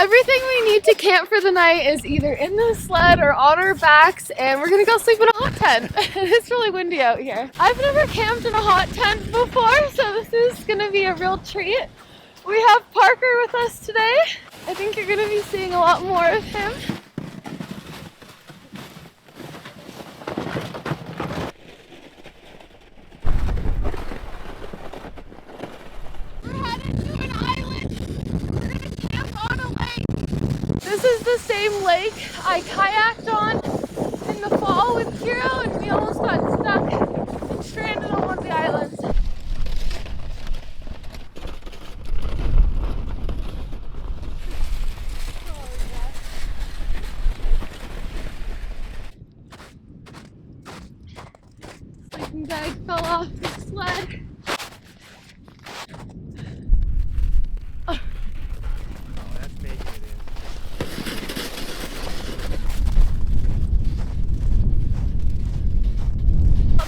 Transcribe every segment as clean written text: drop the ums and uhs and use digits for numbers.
Everything we need to camp for the night is either in the sled or on our backs, and we're gonna go sleep in a hot tent. It's really windy out here. I've never camped in a hot tent before, so this is gonna be a real treat. We have Parker with us today. I think you're gonna be seeing a lot more of him. This is the same lake I kayaked on in the fall with Hero, and we almost got stuck and stranded on one of the islands. Sleeping bag fell off the sled.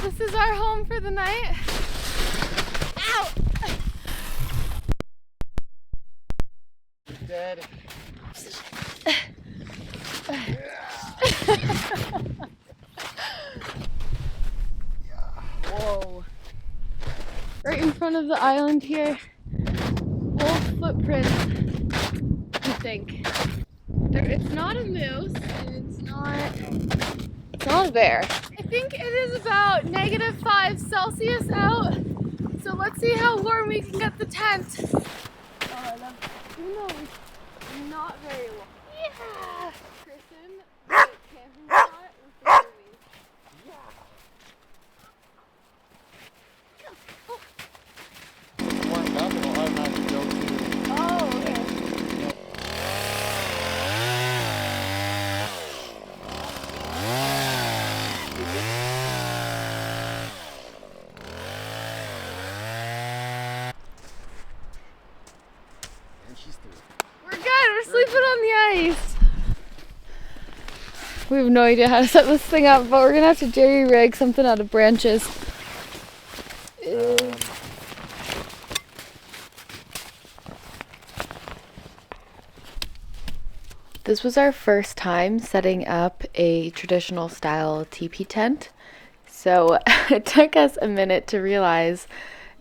This is our home for the night. Ow! Dead. Whoa. Right in front of the island here. Wolf footprints, I think. It's not a moose, and it's not a bear. I think it is about -5 Celsius out, so let's see how warm we can get the tent. Oh, who knows? Not very warm. Yeah! Kristen, camping spot with the movies. Yeah. Warmed up, it'll automatically go to. Oh, okay. And she's through. We're good, we're sleeping on the ice. We have no idea how to set this thing up, but we're gonna have to jerry rig something out of branches. This was our first time setting up a traditional style teepee tent. So it took us a minute to realize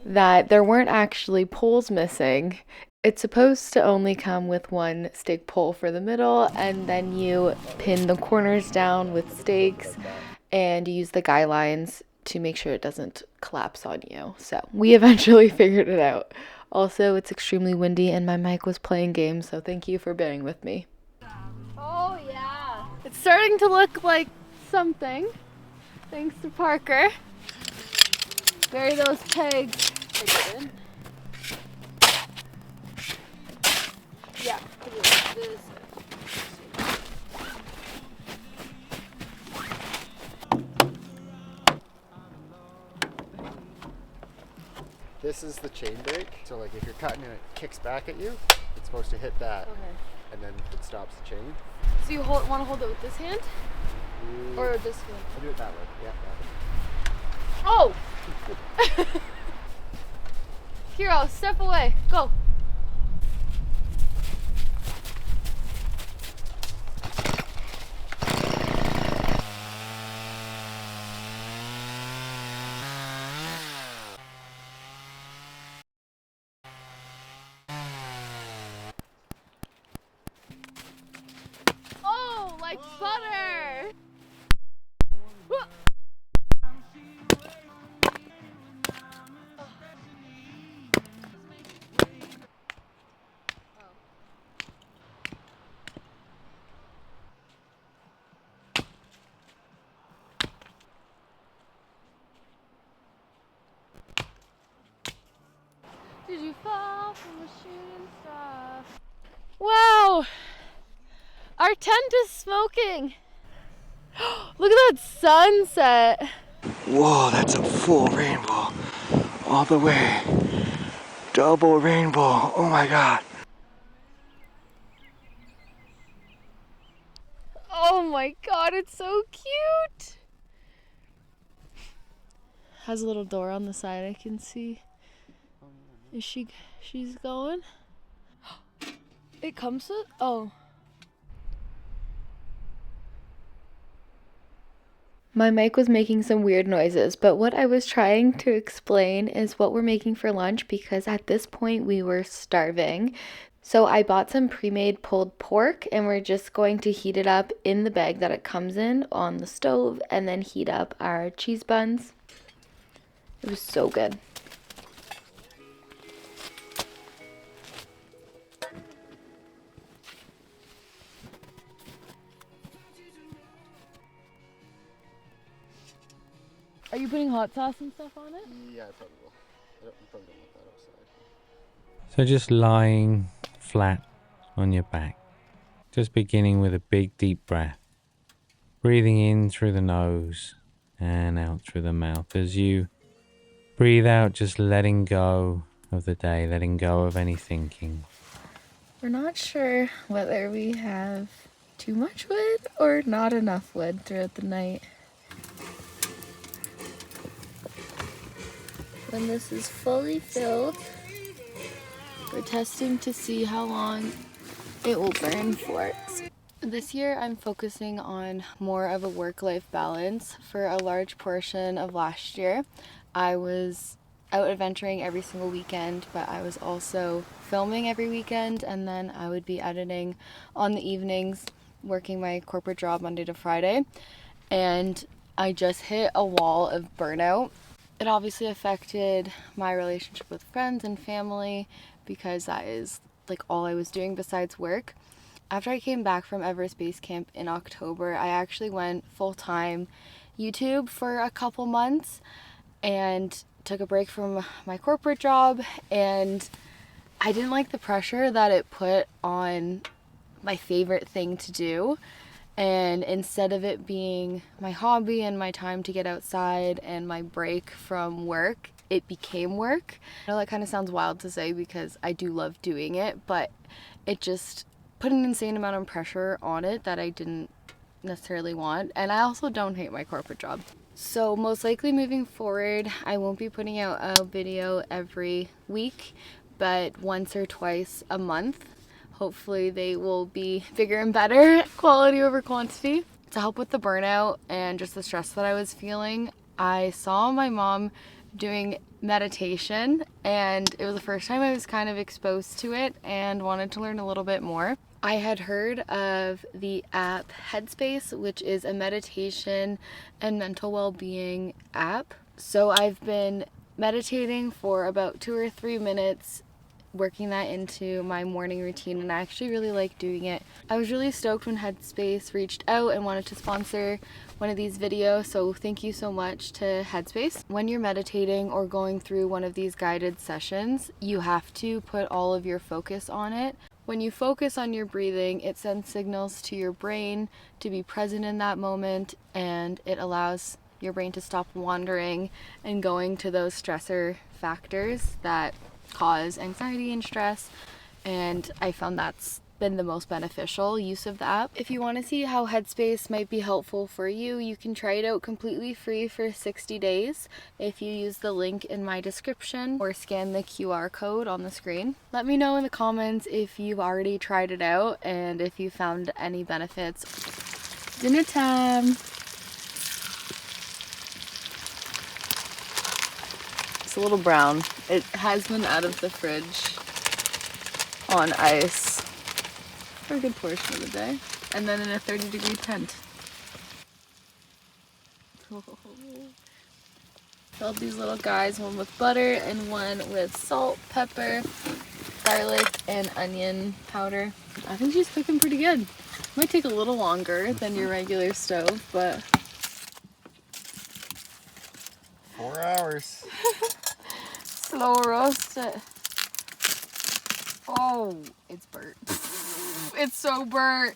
that there weren't actually poles missing. It's supposed to only come with one stake pole for the middle, and then you pin the corners down with stakes and use the guy lines to make sure it doesn't collapse on you. So we eventually figured it out. Also, it's extremely windy and my mic was playing games, so thank you for bearing with me. Oh yeah. It's starting to look like something, thanks to Parker. Bury those pegs. I didn't. Yeah, this. This is the chain brake. So like if you're cutting and it kicks back at you, it's supposed to hit that. Okay. And then it stops the chain. So you want to hold it with this hand? Or this one? I'll do it that way. Yeah, that way. Oh! Hero, step away. Go. Oh, like butter! Whoa. Did you fall from a shooting star? Wow! Our tent is smoking! Look at that sunset! Whoa, that's a full rainbow. All the way. Double rainbow. Oh my god. Oh my god, it's so cute! Has a little door on the side I can see. Is she's going? It comes with, oh. My mic was making some weird noises, but what I was trying to explain is what we're making for lunch because at this point we were starving. So I bought some pre-made pulled pork and we're just going to heat it up in the bag that it comes in on the stove and then heat up our cheese buns. It was so good. Are you putting hot sauce and stuff on it? Yeah, I probably will. I'm probably gonna let that outside. So just lying flat on your back, just beginning with a big deep breath, breathing in through the nose and out through the mouth. As you breathe out, just letting go of the day, letting go of any thinking. We're not sure whether we have too much wood or not enough wood throughout the night. When this is fully filled, we're testing to see how long it will burn for. This year I'm focusing on more of a work-life balance. For a large portion of last year, I was out adventuring every single weekend, but I was also filming every weekend, and then I would be editing on the evenings, working my corporate job Monday to Friday. And I just hit a wall of burnout. It obviously affected my relationship with friends and family because that is like all I was doing besides work. After I came back from Everest Base Camp in October, I actually went full-time YouTube for a couple months and took a break from my corporate job, and I didn't like the pressure that it put on my favorite thing to do. And instead of it being my hobby and my time to get outside and my break from work, it became work. I know that kind of sounds wild to say because I do love doing it, but it just put an insane amount of pressure on it that I didn't necessarily want. And I also don't hate my corporate job. So most likely moving forward, I won't be putting out a video every week, but once or twice a month. Hopefully they will be bigger and better, quality over quantity. To help with the burnout and just the stress that I was feeling, I saw my mom doing meditation, and it was the first time I was kind of exposed to it and wanted to learn a little bit more. I had heard of the app Headspace, which is a meditation and mental well-being app. So I've been meditating for about 2 or 3 minutes, working that into my morning routine, and I actually really like doing it. I was really stoked when Headspace reached out and wanted to sponsor one of these videos, so thank you so much to Headspace. When you're meditating or going through one of these guided sessions, you have to put all of your focus on it. When you focus on your breathing, it sends signals to your brain to be present in that moment, and it allows your brain to stop wandering and going to those stressor factors that cause anxiety and stress, and I found that's been the most beneficial use of the app. If you want to see how Headspace might be helpful for you, you can try it out completely free for 60 days if you use the link in my description or scan the QR code on the screen. Let me know in the comments if you've already tried it out and if you found any benefits. Dinner time! It's a little brown. It has been out of the fridge on ice for a good portion of the day, and then in a 30-degree tent. Filled these little guys, one with butter and one with salt, pepper, garlic, and onion powder. I think she's cooking pretty good. Might take a little longer than your regular stove, but 4 hours. slow roast it. Oh, it's burnt. It's so burnt.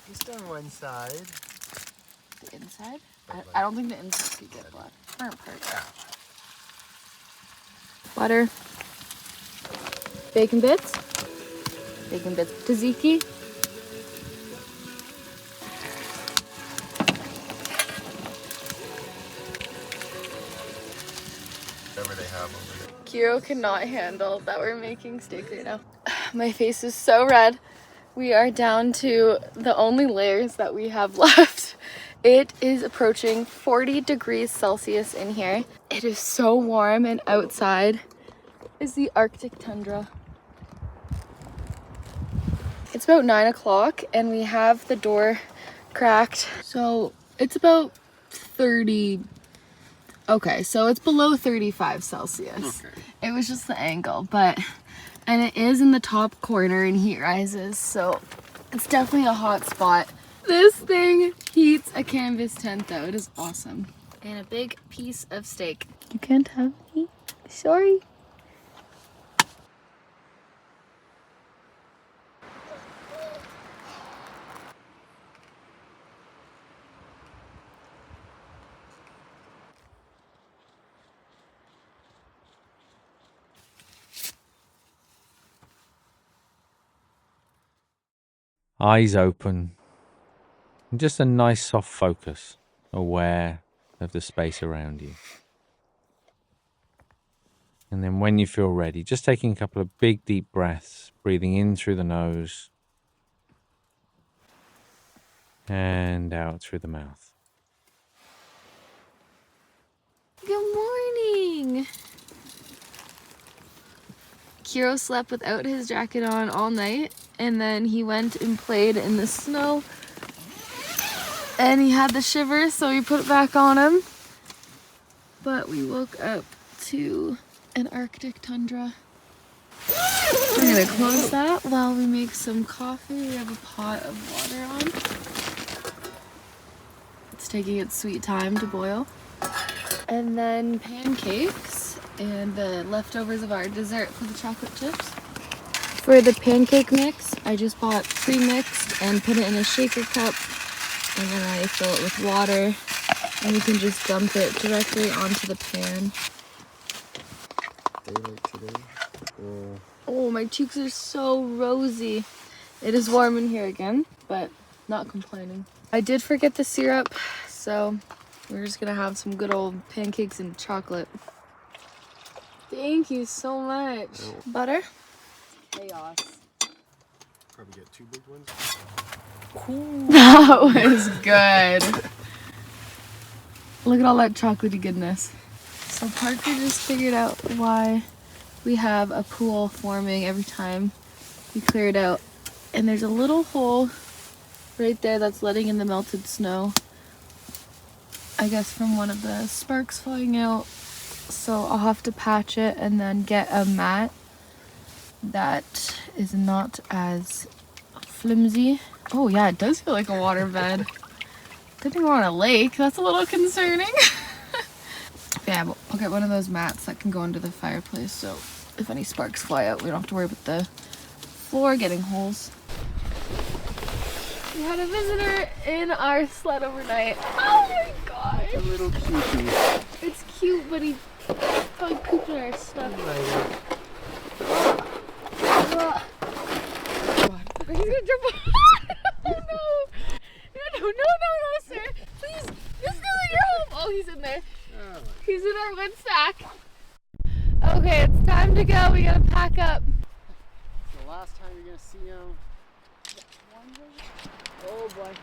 Just on one side. The inside? I don't think the inside could get black. Burnt part. Butter. Bacon bits. Bacon bits. Tzatziki. Whatever they have over there. Kiro cannot handle that we're making steak right now. My face is so red. We are down to the only layers that we have left. It is approaching 40 degrees Celsius in here. It is so warm, and outside is the Arctic tundra. It's about 9 o'clock and we have the door cracked. So it's about 30. Okay, so it's below 35 Celsius. Okay. It was just the angle, and it is in the top corner and heat rises, so it's definitely a hot spot. This thing heats a canvas tent though. It is awesome. And a big piece of steak. You can't have me. Sorry. Eyes open, and just a nice soft focus, aware of the space around you. And then when you feel ready, just taking a couple of big deep breaths, breathing in through the nose and out through the mouth. Good morning! Kiro slept without his jacket on all night, and then he went and played in the snow and he had the shivers, so we put it back on him. But we woke up to an Arctic tundra. We're gonna close that while we make some coffee. We have a pot of water on. It's taking its sweet time to boil. And then pancakes and the leftovers of our dessert for the chocolate chips. For the pancake mix, I just bought pre-mixed and put it in a shaker cup, and then I fill it with water, and you can just dump it directly onto the pan. Daylight today. Oh, my cheeks are so rosy. It is warm in here again, but not complaining. I did forget the syrup, so we're just gonna have some good old pancakes and chocolate. Thank you so much. Oh. Butter? Chaos. Probably get 2 big ones. That was good. Look at all that chocolatey goodness. So Parker just figured out why we have a pool forming every time we clear it out. And there's a little hole right there that's letting in the melted snow. I guess from one of the sparks flying out. So I'll have to patch it and then get a mat that is not as flimsy. Oh yeah, it does feel like a waterbed. Good thing we're on a lake. That's a little concerning. Yeah, but I'll get one of those mats that can go under the fireplace, so if any sparks fly out, we don't have to worry about the floor getting holes. We had a visitor in our sled overnight. Oh my god! A little cutie. It's cute, but he probably pooped in our stuff. He's gonna jump off. Oh no! No, sir. Please, just go in your home. Oh, he's in there. He's in our wood sack. Okay, it's time to go. We gotta pack up. It's the last time you're gonna see him. Oh boy.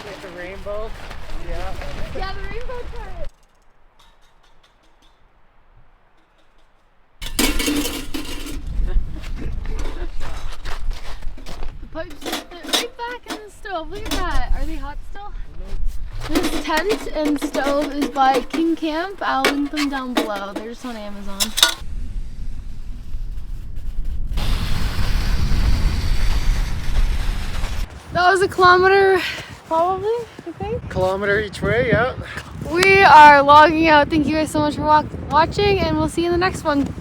Like the rainbow? Yeah. Yeah, the rainbow part. The pipes just fit right back in the stove. Look at that. Are they hot still? This tent and stove is by King Camp. I'll link them down below. They're just on Amazon. That was a kilometer, probably, I think. Kilometer each way, yeah. We are logging out. Thank you guys so much for watching, and we'll see you in the next one.